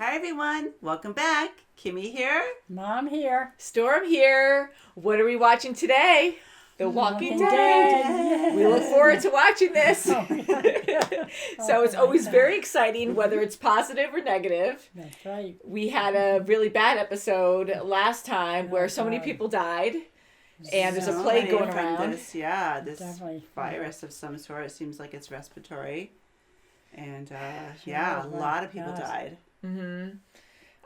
Hi everyone, welcome back. Kimmy here. Mom here. Storm here. What are we watching today? The Walking Dead. We look forward to watching this. So it's always very exciting, whether it's positive or negative. That's right. We had a really bad episode last time where so many people died. And there's a plague going around. This virus of some sort. It seems like it's respiratory. And a lot of people died. Mm-hmm.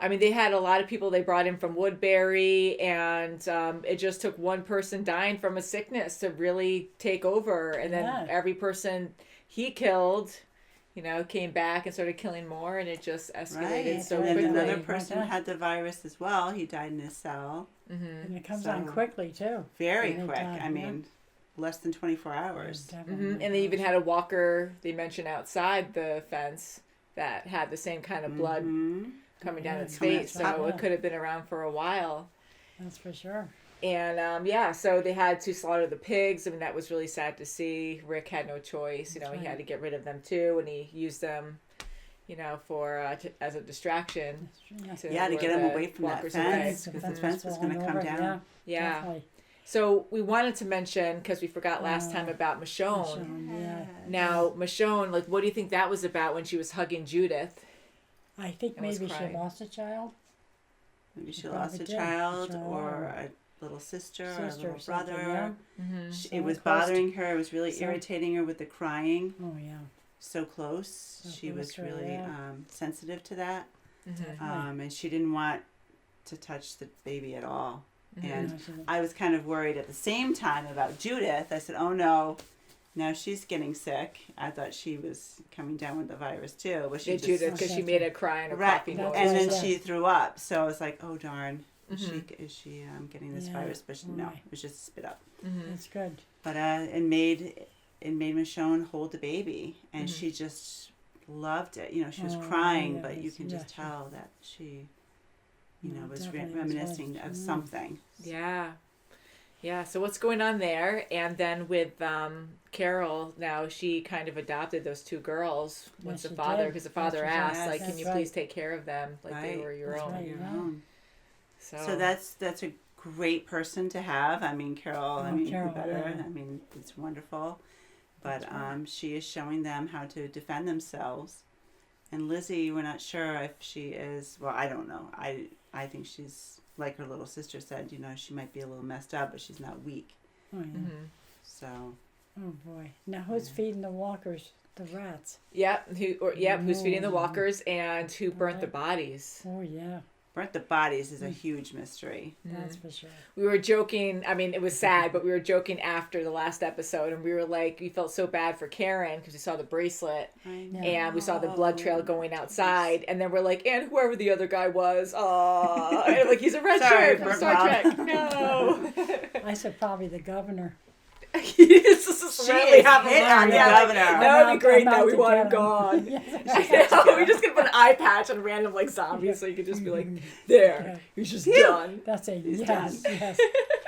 I mean, they had a lot of people they brought in from Woodbury, and it just took one person dying from a sickness to really take over. And then every person he killed, came back and started killing more, and it just escalated so quickly. And then another person had the virus as well. He died in his cell. Mm-hmm. And it comes on quickly, too. Very quick. I mean, less than 24 hours. Mm-hmm. And they even had a walker, they mentioned, outside the fence that had the same kind of blood coming down its face. So it could have been around for a while. That's for sure. And so they had to slaughter the pigs. I mean, that was really sad to see. Rick had no choice. He had to get rid of them too, and he used them, for as a distraction. To get them away from that fence, because the fence was going to come down. Yeah. Definitely. So we wanted to mention, because we forgot last time, about Michonne. Yeah. Now, Michonne, what do you think that was about when she was hugging Judith? I think maybe she lost a child. Maybe she lost a child or a little sister or a little brother. Yeah. Mm-hmm. It was bothering her. It was really irritating her with the crying. Oh, yeah. So close. She was really sensitive to that. Mm-hmm. And she didn't want to touch the baby at all. Mm-hmm. And I was kind of worried at the same time about Judith. I said, oh no, now she's getting sick. I thought she was coming down with the virus too. But she Judith, because she made her cry in her coffee bowl. And then she threw up. So I was like, oh darn, is she getting this virus? But no, it was just spit up. Mm-hmm. That's good. But it made Michonne hold the baby, and she just loved it. She was crying, but you can just tell that she was reminiscing of something. Yeah. Yeah, so what's going on there? And then with Carol, now she kind of adopted those two girls once the father, because the father asked, can you please take care of them like they were your own? So that's a great person to have. I mean, Carol, better. I mean, it's wonderful. But she is showing them how to defend themselves. And Lizzie, we're not sure if she is, well, I don't know. I think she's, like her little sister said, she might be a little messed up, but she's not weak. Oh, yeah. Mm-hmm. So. Oh, boy. Now, who's feeding the walkers, the rats? Yep, who's feeding the walkers and who burnt the bodies. Oh, yeah. Burnt the bodies is a huge mystery. That's for sure. We were joking. I mean, it was sad, but we were joking after the last episode, and we were like, we felt so bad for Karen because we saw the bracelet, and we saw the blood trail going outside, and then we're like, and whoever the other guy was, and like, he's a red shirt from Star Trek. No. I said probably the governor. This is really happening. Governor. That would be great that we want him gone. We just could put an eye patch on random zombies so you could just be like, there, he's just done. That's a he's yes. done. Yes.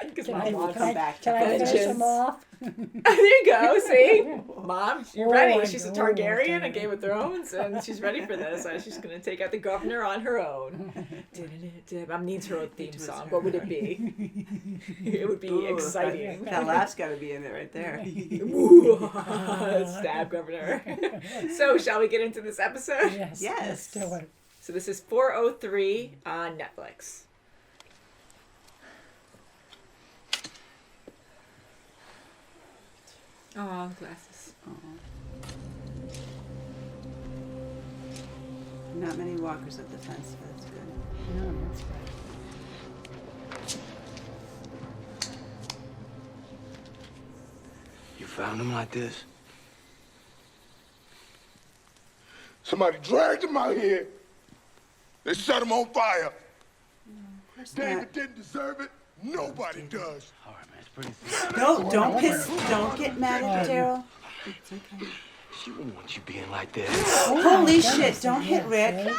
Because Mom wants him back. Can I finish him off? There you go. See, Mom, she's ready. She's a Targaryen and Game of Thrones, and she's ready for this. So she's gonna take out the governor on her own. Mom needs her own theme song. What would it be? It would be exciting. That laugh's got to be in there right there. Stab governor. So, shall we get into this episode? Yes. Let's do it. So this is 403 on Netflix. Oh, glasses. Not many walkers at the fence, but that's good. No, that's good. You found him like this? Somebody dragged him out here. They set him on fire. David didn't deserve it. Nobody does. All right, man, it's pretty simple. No, don't get mad at Daryl. It's okay. She wouldn't want you being like this. Holy shit, don't hit Rick.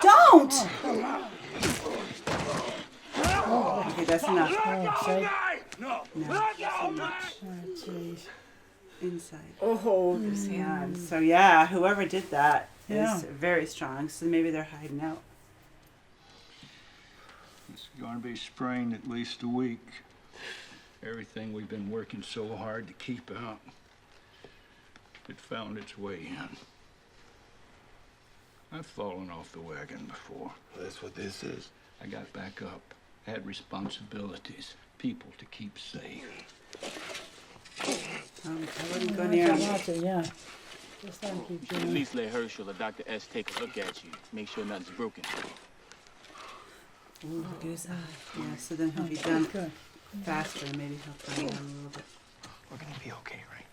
Don't! Okay, that's enough. No. That's enough. Oh, jeez. Inside. Oh, his hand. So yeah, whoever did that, Yeah. is very strong, so maybe they're hiding out. It's going to be sprained at least a week. Everything we've been working so hard to keep out, it found its way in. I've fallen off the wagon before. That's what this is. I got back up, had responsibilities, people to keep safe. I wouldn't go I near don't him. want to, yeah. Just let him keep At doing. least let Herschel or Dr. S take a look at you. Make sure nothing's broken. Ooh, look at his eye. Yeah, so then he'll be done Good. faster. Maybe he'll calm down a little bit. We're gonna be okay, right?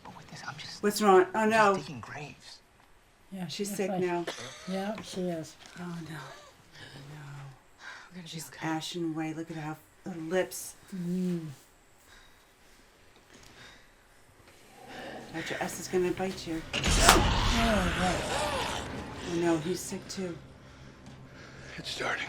But with this, I'm just. What's wrong? Oh I'm no, just digging graves. Yeah, she's that's sick right. now. Yeah, she is. Oh no, no. She's ashen white. Look at how her lips. Dr. S is gonna bite you. Oh, Oh no, he's sick too. It's starting.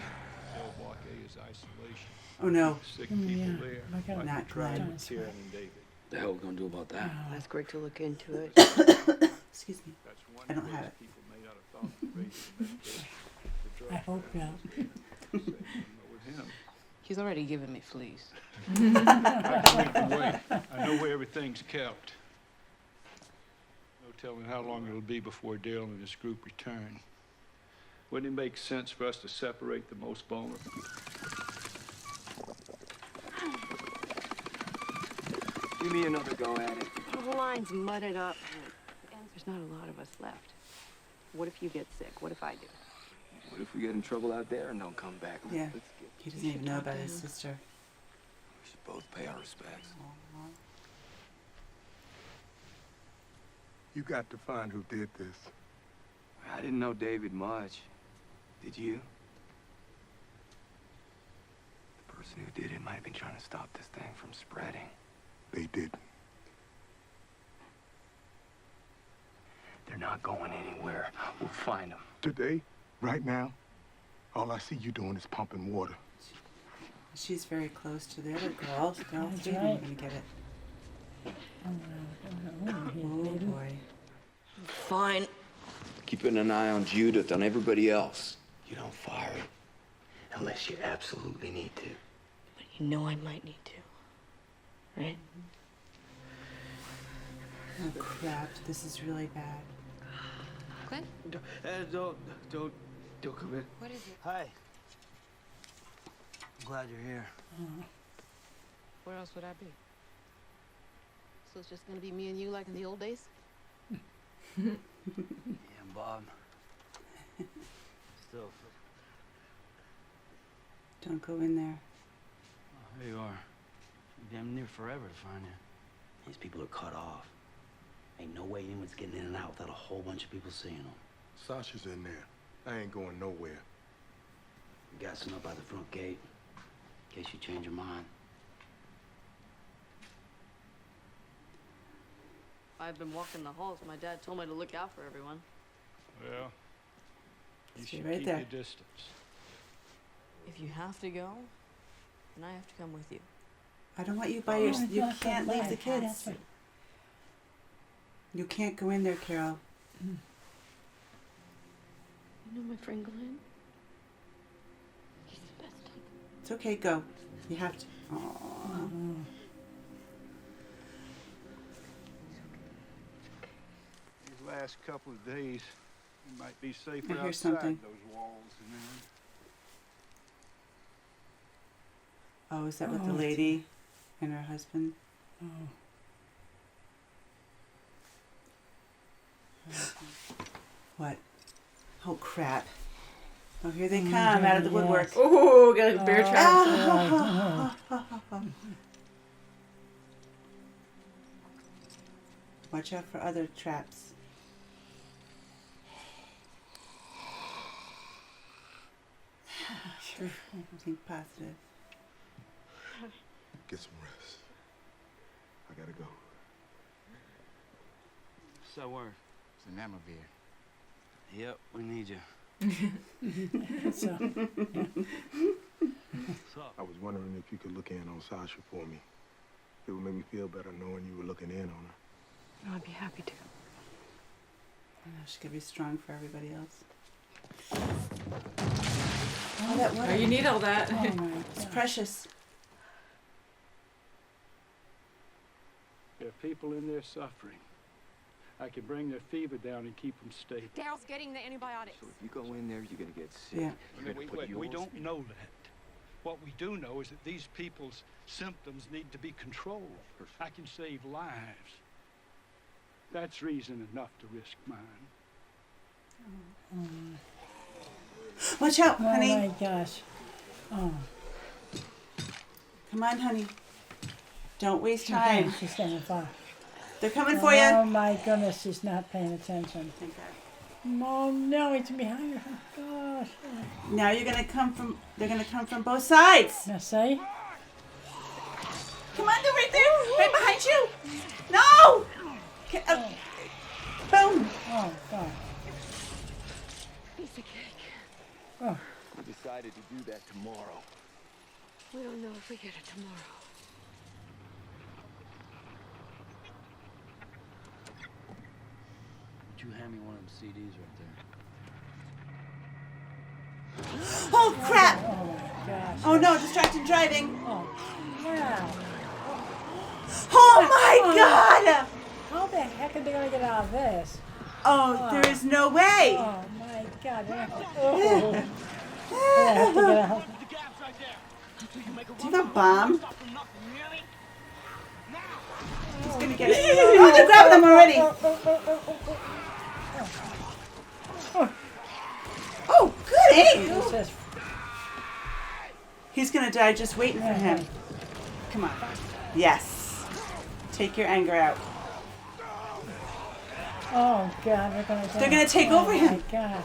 Cell block A is isolation. Oh no. Sick people yeah. there. Look at Like Not we tried Glenn. with Karen and David. The hell we gonna do about that? That's great to look into it. Excuse me. That's one I don't place have it. people may not have thought of raising the I hope not. with him. He's already given me fleas. I can lead the way. I know where everything's kept. No telling how long it'll be before Dale and his group return. Wouldn't it make sense for us to separate the most vulnerable? Give me another go at it. The line's mudded up. There's not a lot of us left. What if you get sick? What if I do? What if we get in trouble out there and don't come back? Yeah. Let's get, He doesn't even know about his sister. we should both pay our respects. You got to find who did this. I didn't know David much. Did you? The person who did it might have been trying to stop this thing from spreading. They didn't. They're not going anywhere. We'll find them. Today, right now, all I see you doing is pumping water. She's very close to the other girl. All That's three of them are right. gonna get it. Oh, Oh boy. Fine. Keeping an eye on Judith, on everybody else. You don't fire it unless you absolutely need to. But you know I might need to. Right? Oh crap, this is really bad. Glenn? Don't come in. What is it? Hi. I'm glad you're here. Where else would I be? So it's just gonna be me and you like in the old days? Yeah, and Bob. Still. Don't go in there. Oh, here you are. Damn near forever to find you. These people are cut off. Ain't no way anyone's getting in and out without a whole bunch of people seeing them. Sasha's in there. I ain't going nowhere. We got some up by the front gate. In case you change your mind. I've been walking the halls. My dad told me to look out for everyone. Well, you Stay should right keep there. your distance. If you have to go, then I have to come with you. I don't want you by your. Oh, You that's can't right. leave the kids. That's right. You can't go in there, Carol. You know my friend Glenn? He's the best. It's okay. Go. You have to. Aww. These last couple of days, you might be safer I hear outside something. those walls than in. Oh, is that with the Oh, lady and her husband? Oh. What? Oh crap! Oh, here they Oh, come out of the yes. woodwork. Ooh, got a bear Oh. trap. Watch out for other traps. Think positive. Get some rest. I gotta go. So word. It's an Amavir. Yep, we need you. So, So, I was wondering if you could look in on Sasha for me. It would make me feel better knowing you were looking in on her. No, I'd be happy to. she's gonna be strong for everybody else. Oh, that water. Oh, you need all that. Oh my It's God. precious. There are people in there suffering. I can bring their fever down and keep them stable. Daryl's getting the antibiotics. So if you go in there, you're gonna get sick. Yeah. You're gonna put We yours- don't know that. What we do know is that these people's symptoms need to be controlled. I can save lives. That's reason enough to risk mine. Watch out, Oh honey. my gosh. Oh. Come on, honey. Don't waste She's time. getting- She's getting far. They're coming for Oh you. my goodness, she's not paying attention. Thank God. Oh no, it's behind her. Oh gosh. Now you're gonna come from. They're gonna come from both sides. Now see? Come on, they're right there, right behind you. No. Boom. Oh God. Piece of cake. Oh. We decided to do that tomorrow. We don't know if we get it tomorrow. Would you hand me one of them CDs right there? Oh crap. Oh my gosh. Oh no, distracted driving. Oh. Wow. Oh my God. How the heck are they gonna get out of this? Oh, there is no way. Oh my God. They have to, oh. They have to get out. Do you have a bomb? He's gonna get it. Oh, they're grabbing them already. Oh, good aim. This is, He's gonna die just waiting for him. Come on. Yes. Take your anger out. oh God, they're gonna take over him. Oh my God.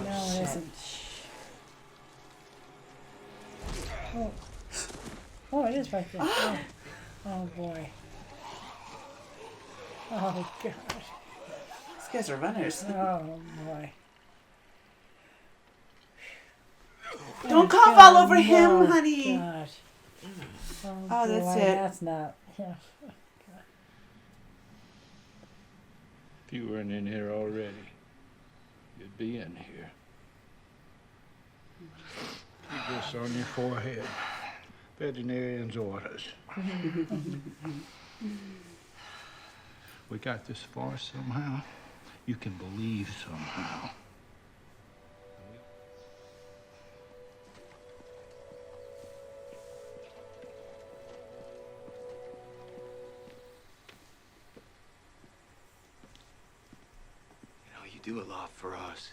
No, it shit. isn't. Oh. Oh, it is right there. Oh, oh boy. Oh God. These guys are runners. Oh boy. Don't Oh, cough God, all over him, no, honey. Gosh. Oh, that's boy, it. That's not. Yeah. If you weren't in here already, you'd be in here. Put this on your forehead. Veterinarian's orders. We got this far somehow. You can believe somehow. You know, you do a lot for us.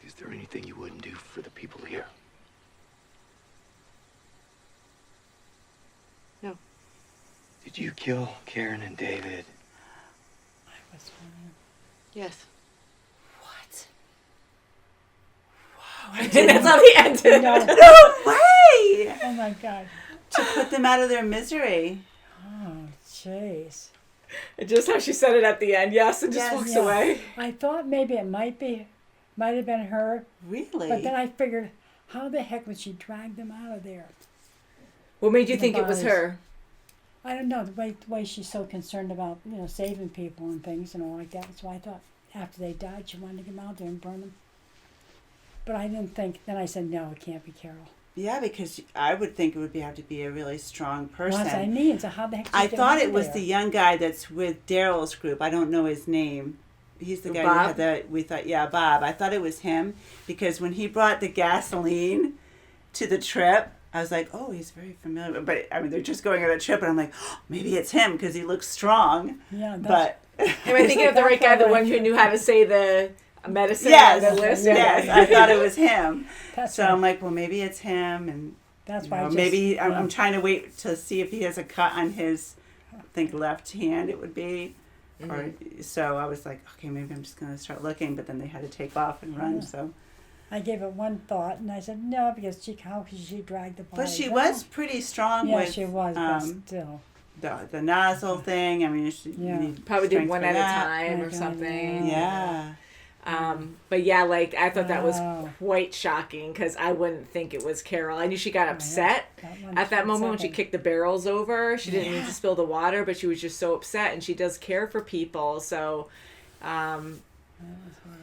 Is there anything you wouldn't do for the people here? No. Did you kill Karen and David? I was wondering. Yes. What? And that's how they ended. No. No way! Oh my God. To put them out of their misery. Oh jeez. Just how she said it at the end. Yes, and just Yes. walks Yeah. away. I thought maybe it might have been her, Really? but then I figured, how the heck would she drag them out of there? What made you The think it was bodies. her? I don't know, the way she's so concerned about, saving people and things and all like that. So I thought after they died, she wanted to get them out there and burn them. But I didn't think, then I said, no, it can't be Carol. Yeah, because I would think it would have to be a really strong person. Well, that's what I mean. So how the heck did I you get thought them it out was there? the young guy that's with Daryl's group. I don't know his name. He's the guy Bob? who had that. We thought, yeah, Bob. I thought it was him because when he brought the gasoline to the trip, I was like, oh, he's very familiar. But I mean, they're just going on a trip, and I'm like, oh, maybe it's him because he looks strong. Yeah, But Am I thinking of the right guy, the one who knew how to say the medicine yes, on the list? yes, I thought it was him. That's So right. I'm like, well, maybe it's him, and That's you why know, I just, maybe I'm yeah. trying to wait to see if he has a cut on his, I think left hand it would be, or so I was like, okay, maybe I'm just gonna start looking, but then they had to take off and run. Yeah. So, I gave it one thought, and I said, no, because how could she drag the body? but she down? was pretty strong Yeah, with she was, but still. the nozzle thing. I mean, she, Yeah. you need Probably did strength one for at a that. time or Okay, something. Yeah. But yeah, like I thought that was quite shocking because I wouldn't think it was Carol. I knew she got upset at that moment when she kicked the barrels over. She didn't mean to spill the water, but she was just so upset, and she does care for people. So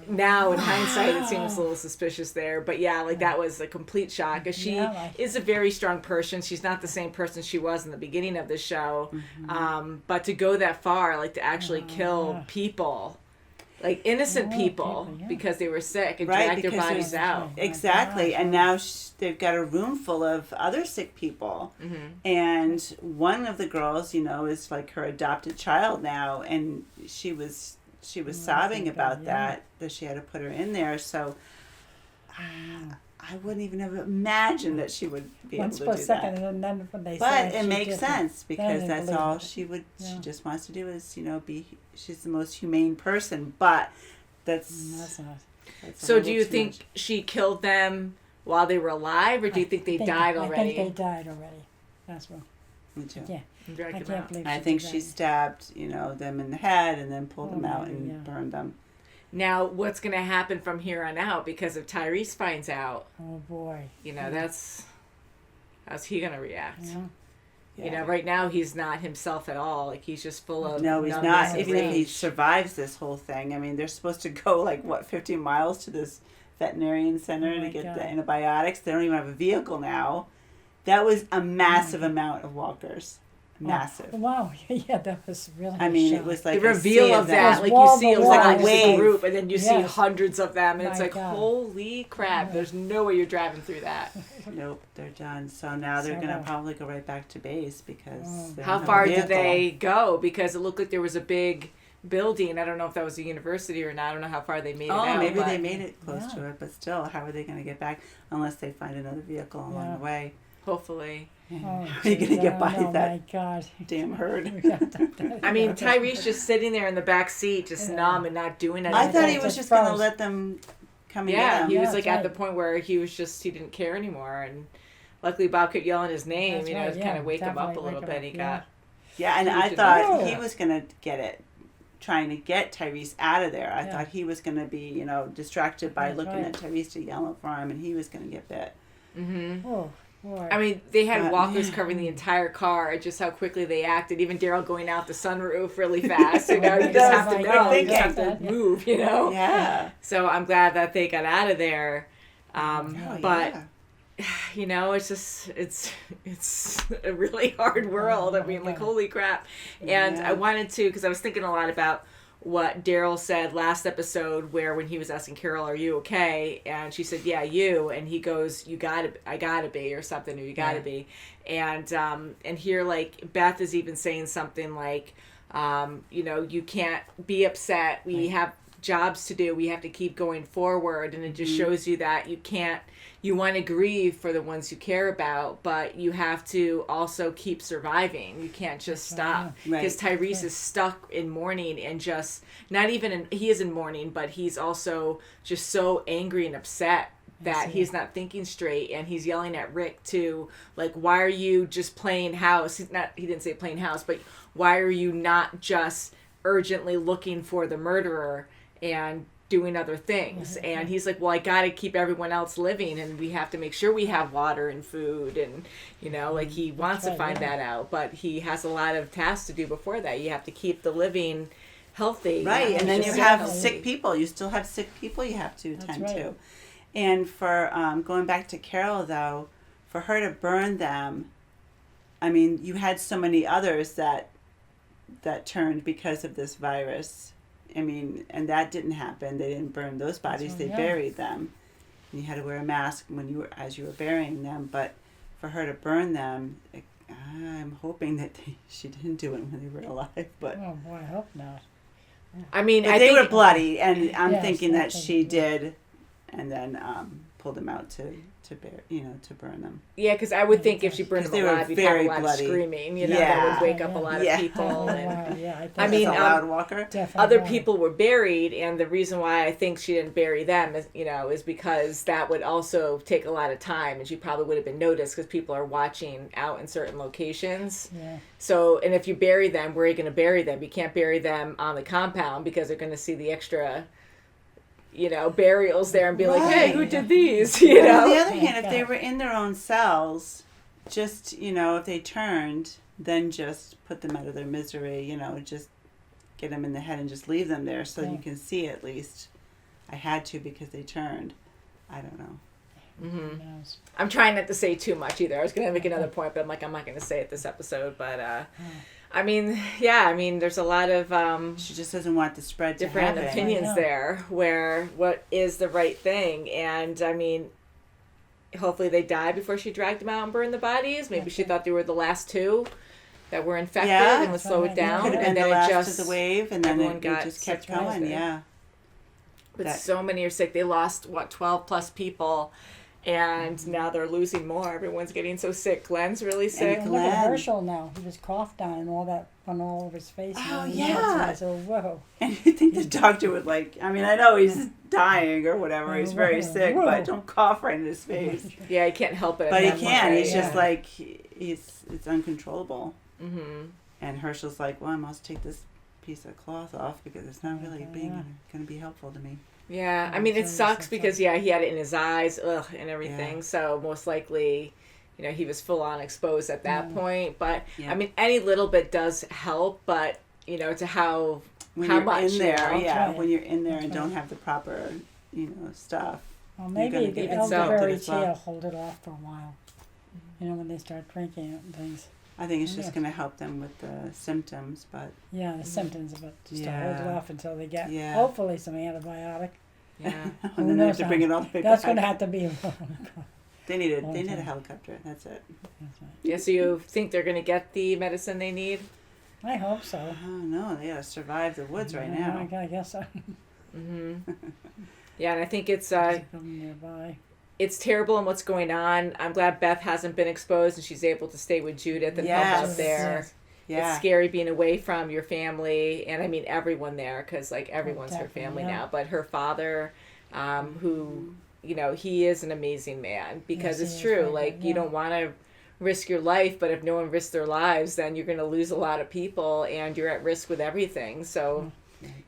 now in hindsight, it seems a little suspicious there. But yeah, like that was a complete shock. Because she is a very strong person. She's not the same person she was in the beginning of the show. But to go that far, like to actually kill people. Like innocent people because they were sick and drag their bodies out. Exactly. And now they've got a room full of other sick people. And one of the girls, you know, is like her adopted child now. And she was sobbing about that she had to put her in there. So I wouldn't even have imagined that she would be able to do that. And then when they but it makes sense because that's all she would. She just wants to do is, you know, be. She's the most humane person, but that's not. So do you think she killed them while they were alive, or do you think they died already? I think they died already. That's what. Me too. Yeah. I can't believe. I think she stabbed, you know, them in the head and then pulled them out and burned them. Now, what's going to happen from here on out? Because if Tyrese finds out, oh boy, you know, how's he going to react? Yeah. You know, right now he's not himself at all. Like he's just full of no, he's not. Even if he survives this whole thing, I mean, they're supposed to go like 15 miles to this veterinarian center to get the antibiotics. They don't even have a vehicle now. That was a massive amount of walkers. Massive. Oh, wow. Yeah, that was really. I mean, it was like the reveal of that. Like you see, it was like a group, and then you see hundreds of them, and it's like, holy crap! There's no way you're driving through that. Nope, they're done. So now they're gonna probably go right back to base because. How far did they go? Because it looked like there was a big building. I don't know if that was a university or not. I don't know how far they made it out. Oh, maybe they made it close to it, but still, how are they gonna get back unless they find another vehicle along the way? Hopefully. Oh, how are you gonna get by that damn herd? I mean, Tyrese just sitting there in the back seat, just numb and not doing anything. I thought he was just gonna let them come and get him. He was like at the point where he didn't care anymore, and luckily Bob kept yelling his name, to kind of wake him up a little bit. He got and I thought he was gonna get it, trying to get Tyrese out of there. I thought he was gonna be, you know, distracted by looking at Tyrese to yell for him, and he was gonna get bit. Oh. I mean, they had walkers covering the entire car, just how quickly they acted. Even Daryl going out the sunroof really fast. You know, you just have to know. You just have to move, you know? Yeah. So I'm glad that they got out of there. But, you know, it's a really hard world. I mean, like, holy crap. And I wanted to, because I was thinking a lot about what Daryl said last episode, where when he was asking Carol, "Are you okay?" and she said, "Yeah, you," and he goes, I gotta be," or something, or "You gotta be," and here, like, Beth is even saying something like, you know, you can't be upset. We have jobs to do. We have to keep going forward, and it just shows you that you can't. You want to grieve for the ones you care about, but you have to also keep surviving. You can't just stop. Because Tyrese is stuck in mourning and just, he is in mourning, but he's also just so angry and upset that he's not thinking straight, and he's yelling at Rick too, like, why are you just playing house? He didn't say playing house, but why are you not just urgently looking for the murderer and doing other things? And he's like, well, I got to keep everyone else living, and we have to make sure we have water and food, and, you know, like, he wants to find that out, but he has a lot of tasks to do before that. You have to keep the living healthy, and then you have sick people. You still have sick people you have to attend to. And for going back to Carol, though, for her to burn them, I mean, you had so many others that turned because of this virus. I mean, and that didn't happen. They didn't burn those bodies. They buried them. And you had to wear a mask as you were burying them. But for her to burn them, I'm hoping that she didn't do it when they were alive. But oh boy, I hope not. I mean, but they were bloody, and I'm thinking that she did, and then pulled them out to burn them. Yeah, because I would think if she burned them alive, you'd have a lot of screaming, you know, that would wake up a lot of people. And I mean, a loud walker. Other people were buried, and the reason why I think she didn't bury them is, you know, is because that would also take a lot of time, and she probably would have been noticed because people are watching out in certain locations. Yeah. So, and if you bury them, where are you going to bury them? You can't bury them on the compound because they're going to see the extra, burials there and be like, hey, who Right. did these? But on the know? other hand, if they were in their own cells, just, if they turned, then just put them out of their misery, just get them in the head and just leave them there so you can see at least. I had to because they turned. I don't know. Mm-hmm. I'm trying not to say too much either. I was going to make another point, but I'm like, I'm not going to say it this episode. But, there's a lot of... she just doesn't want the spread to different happen. opinions there where what is the right thing. And, hopefully they died before she dragged them out and burned the bodies. Maybe she thought they were the last two that were infected and would slow it down. Could have been and then the it last just, of the wave, and then it got just kept sick going, yeah. But so many are sick. They lost, 12 plus people, and now they're losing more. Everyone's getting so sick. Glenn's really sick. And look at Herschel now. He was coughed on and all that went all over his face. Oh, and yeah. So, whoa. And you think the doctor would I know he's dying or whatever. He's very sick, but don't cough right in his face. Yeah, he can't help it. But he can. He's just it's uncontrollable. Mm-hmm. And Herschel's like, well, I must take this piece of cloth off because it's not really going to be helpful to me. Yeah, it sucks because, he had it in his eyes, and everything. Yeah. So most likely, he was full on exposed at that point. But, any little bit does help, but, to how much. In there, right. when you're in there and don't have the proper, stuff. Well, maybe the elderberry tea will hold it off for a while. When they start drinking it and things. I think it's just going to help them with the symptoms, but... Yeah, the symptoms, but just to hold it off until they get, hopefully, some antibiotic. Yeah. And then they have to bring it all the way back. That's going to have to be... They need a helicopter, that's it. That's right. Yeah, so you think they're going to get the medicine they need? I hope so. Oh, no, they got to survive the woods right now. I guess so. Mm-hmm. Yeah, and I think it's... nearby. It's terrible in what's going on. I'm glad Beth hasn't been exposed and she's able to stay with Judith and help out there. Yes. Yeah. It's scary being away from your family, and everyone there, because everyone's her family now. But her father, who he is an amazing man, because it's true. You don't want to risk your life, but if no one risks their lives, then you're going to lose a lot of people, and you're at risk with everything. So,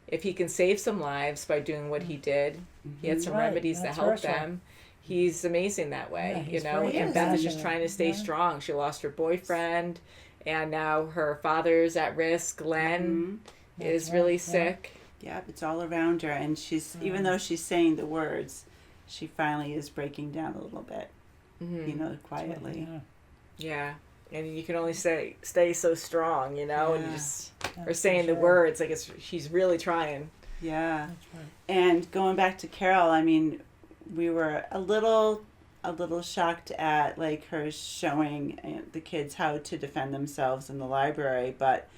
if he can save some lives by doing what he did, he had some remedies to help them. He's amazing that way, and Beth is just trying to stay strong. She lost her boyfriend, and now her father's at risk. Glenn is really sick. Yeah, it's all around her, and she's even though she's saying the words, she finally is breaking down a little bit, quietly. Yeah, and you can only stay so strong, and you just are saying the words she's really trying. Yeah, and going back to Carol, we were a little shocked at her showing the kids how to defend themselves in the library, but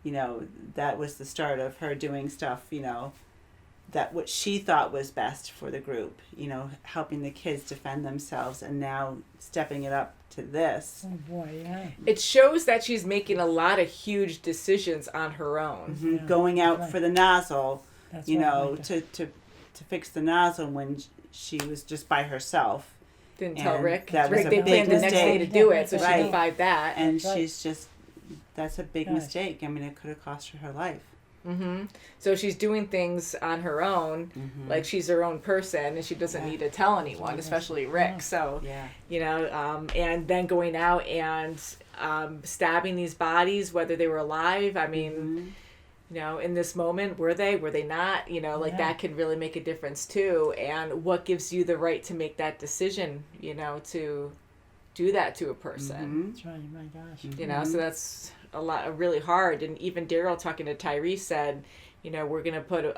that was the start of her doing stuff that what she thought was best for the group, helping the kids defend themselves, and now stepping it up to this. Oh boy, yeah. It shows that she's making a lot of huge decisions on her own. Mm-hmm. Yeah, going out for the nozzle, to fix the nozzle when she was just by herself. Didn't tell Rick. That was they planned the next day to do it, so she defied that. And she's just, that's a big mistake. It could have cost her life. Mm-hmm. So she's doing things on her own, like she's her own person, and she doesn't need to tell anyone, especially Rick. So, and then going out and stabbing these bodies, whether they were alive. In this moment, were they not? That can really make a difference too. And what gives you the right to make that decision, to do that to a person? That's right, my gosh. So that's really hard. And even Daryl talking to Tyrese said, we're going to put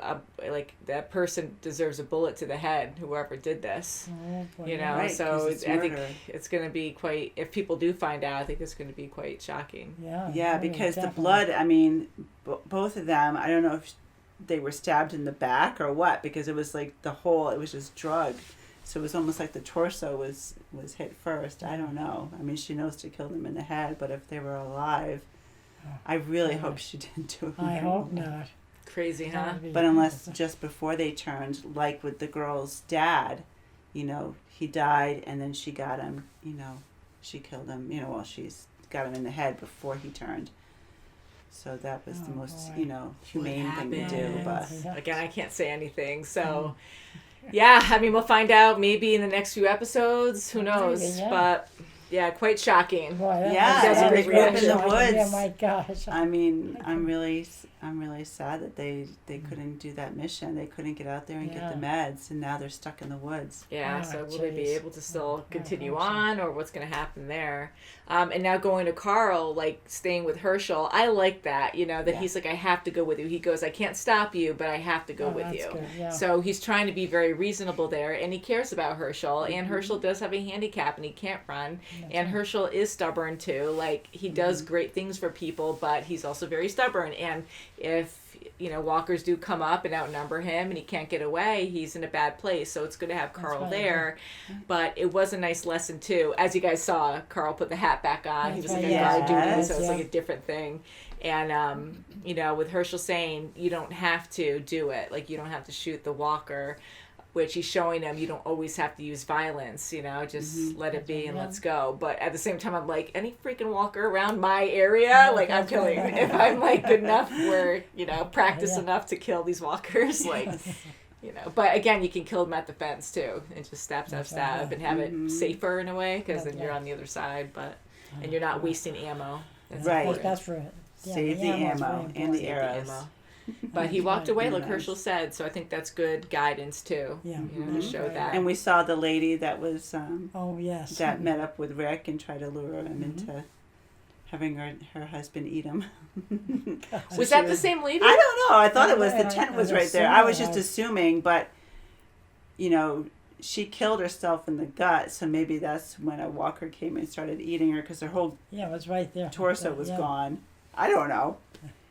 that person deserves a bullet to the head, whoever did this. Oh, boy, so I think it's going to be quite, if people do find out, I think it's going to be quite shocking. Yeah, because the blood, both of them, I don't know if they were stabbed in the back or what, because it was it was just drug. So it was almost like the torso was hit first. I don't know. She knows to kill them in the head, but if they were alive, I really hope she didn't do it. I hope not. Crazy, huh? But unless just before they turned, like with the girl's dad, he died and then she got him, she killed him, she's got him in the head before he turned. So that was the most, boy. you know, humane thing to do. happened? But Yeah. Again, I can't say anything. So, yeah, I mean, we'll find out maybe in the next few episodes. Who knows? Maybe, yeah. But yeah, quite shocking. Boy, that Yeah, was, and that they was grew up in really the shocking. woods. Yeah, my gosh. I mean, I'm really sad that they couldn't do that mission. They couldn't get out there and get the meds, and now they're stuck in the woods. Yeah, Oh, so will they be jeez. able to still I continue hope so. on, or what's going to happen there? And now going to Carl, like staying with Herschel, I like that, you know, that he's like, I have to go with you. He goes, I can't stop you, but I have to go with that's you. good, yeah. So he's trying to be very reasonable there, and he cares about Herschel, and Herschel does have a handicap, and he can't run, and Herschel is stubborn too. Like, he does great things for people, but he's also very stubborn, and if you know, walkers do come up and outnumber him and he can't get away, he's in a bad place. So it's good to have Carl right, there. But it was a nice lesson too. As you guys saw, Carl put the hat back on. He was That's like right, a guard duty, yes. so it's like a different thing. And, you know, with Herschel saying, you don't have to do it. Like, you don't have to shoot the walker, which he's showing him you don't always have to use violence, you know, just let it be and let's go. But at the same time, I'm like, any freaking walker around my area, like, I'm killing. If I'm, like, good enough where, you know, practice enough to kill these walkers, like, you know. But again, you can kill them at the fence, too, and just stab, and have it safer in a way, because then you're on the other side, but, and you're not wasting ammo. That's Right. important. That's for it. Yeah, Save the ammo's ammo really and the important. Save the arrows. ammo. But he walked away, like Nice. Herschel said, so I think that's good guidance too. Yeah. You know, to show that. And we saw the lady that was Oh, yes. that met up with Rick and tried to lure him into having her husband eat him. Was that the same lady? I don't know. I thought it was the I- tent was I right there. I was assumed just assuming, but you know, she killed herself in the gut, so maybe that's when a walker came and started eating her because her whole Yeah, it was right there. torso was Yeah. gone. I don't know.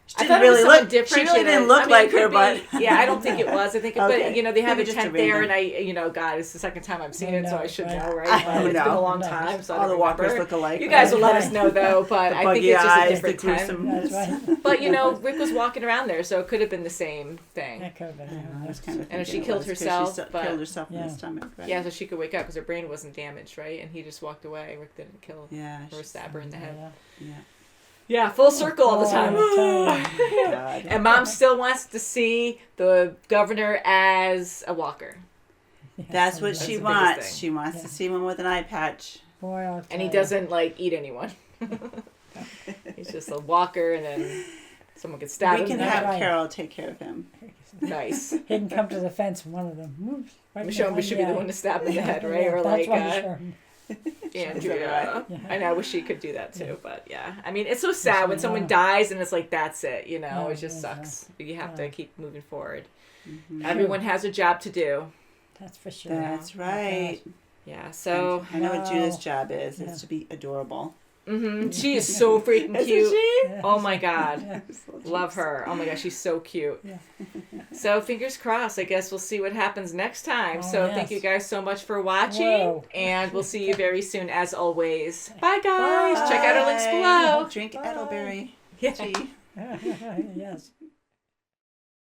She I didn't thought it was really someone look. different. She really didn't look I mean, like it could her, be- but yeah, I don't think it was. I think, Okay. but you know, they have Maybe a just a tent there, random- and you know, God, it's the second time I've seen I it, so know, I should right. know, right? I But don't it's been a know. long time, so I all the don't walkers remember. look alike. You guys will let Right. us know though, but The I think buggy it's just a eyes, the different tent. gruesomeness. That's right. But you know, Rick was walking around there, so it could have been the same thing. That could have been. I was kind of And if she thinking it killed was 'cause herself, she but- killed herself in the Yeah. stomach, right? Yeah, so she could wake up because her brain wasn't damaged, right? And he just walked away. Rick didn't kill Yeah. her, stab her in the head. Yeah. Yeah. Yeah, full circle all the Oh, time. I'm telling you. God. And Mom still wants to see the governor as a walker. That's what That's she the biggest wants. thing. She wants to see one with an eye patch. Boy, I'll And he tell you. doesn't, like, eat anyone. He's just a walker, and then someone could stab We him. can That's have right. Carol take care of him. Nice. He can come to the fence, one of them. Whoops, right in Michonne front should of be the eye. one to stab in the head, right? Yeah, Or that's like why sure. Andrea. Yeah. I know, I wish she could do that too, but yeah. I mean, it's so sad when someone dies and it's like, that's it, you know? Yeah, It just yeah, sucks. But you have yeah. to keep moving forward. Mm-hmm. Everyone has a job to do. That's for sure. That's right. Yeah, so I know what Wow. Judith's job is. Yeah. It's to be adorable. she is so freaking Isn't cute. she? Oh my God. Yeah. Love her. Oh my gosh, she's so cute. Yeah. So fingers crossed. I guess we'll see what happens next time. Oh, so yes. thank you guys so much for watching. Whoa. And we'll see you very soon as always. Bye guys. Check out our links Bye. below. Drink Bye. Edelberry Yeah. tea. Yes.